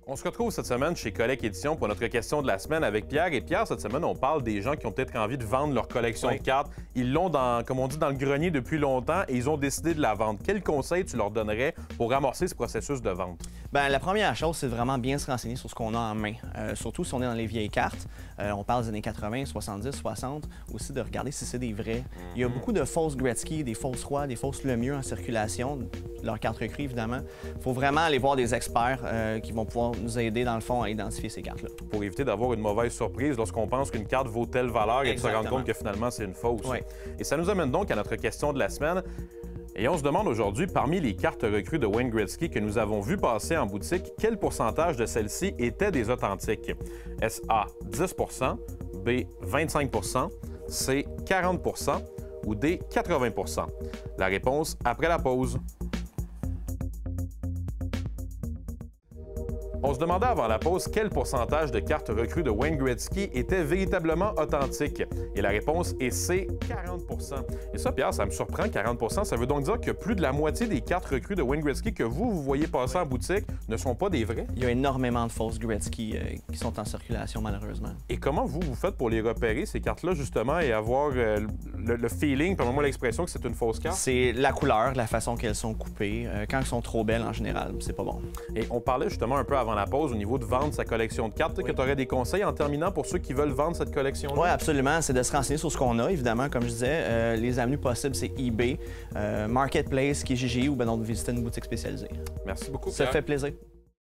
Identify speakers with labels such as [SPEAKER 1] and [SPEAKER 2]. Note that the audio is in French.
[SPEAKER 1] On se retrouve cette semaine chez Collect Édition pour notre question de la semaine avec Pierre. Et Pierre, cette semaine, on parle des gens qui ont peut-être envie de vendre leur collection de cartes. Ils l'ont, comme on dit, dans le grenier depuis longtemps et ils ont décidé de la vendre. Quel conseil tu leur donnerais pour amorcer ce processus de vente?
[SPEAKER 2] Bien, la première chose, c'est vraiment bien se renseigner sur ce qu'on a en main. Surtout si on est dans les vieilles cartes. On parle des années 80, 70, 60. Aussi de regarder si c'est des vrais. Il y a beaucoup de fausses Gretzky, des fausses Roy, des fausses Lemieux en circulation. Leurs cartes recrues, évidemment. Il faut vraiment aller voir des experts qui vont pouvoir nous aider, dans le fond, à identifier ces cartes-là.
[SPEAKER 1] Pour éviter d'avoir une mauvaise surprise lorsqu'on pense qu'une carte vaut telle valeur et de se rendre compte que finalement, c'est une fausse.
[SPEAKER 2] Oui.
[SPEAKER 1] Et ça nous amène donc à notre question de la semaine. Et on se demande aujourd'hui, parmi les cartes recrues de Wayne Gretzky que nous avons vues passer en boutique, quel pourcentage de celles-ci étaient des authentiques? Est-ce A, 10 B, 25 C, 40 ou D, 80 La réponse après la pause. On se demandait avant la pause quel pourcentage de cartes recrues de Wayne Gretzky étaient véritablement authentiques. Et la réponse est C, 40 Et ça, Pierre, ça me surprend, 40 ça veut donc dire que plus de la moitié des cartes recrues de Wayne Gretzky que vous voyez passer en boutique ne sont pas des vraies?
[SPEAKER 2] Il y a énormément de fausses Gretzky qui sont en circulation, malheureusement.
[SPEAKER 1] Et comment vous faites pour les repérer, ces cartes-là, justement, et avoir le feeling, permettez-moi l'expression, que c'est une fausse carte?
[SPEAKER 2] C'est la couleur, la façon qu'elles sont coupées. Quand elles sont trop belles, en général, c'est pas bon.
[SPEAKER 1] Et on parlait justement un peu avant la pause au niveau de vendre sa collection de cartes. Que tu aurais des conseils en terminant pour ceux qui veulent vendre cette collection-là?
[SPEAKER 2] Oui, absolument. C'est de se renseigner sur ce qu'on a, évidemment. Comme je disais, les avenues possibles, c'est eBay, Marketplace, Kijiji ou bien donc de visiter une boutique spécialisée.
[SPEAKER 1] Merci beaucoup,
[SPEAKER 2] Ça
[SPEAKER 1] Pierre.
[SPEAKER 2] fait plaisir.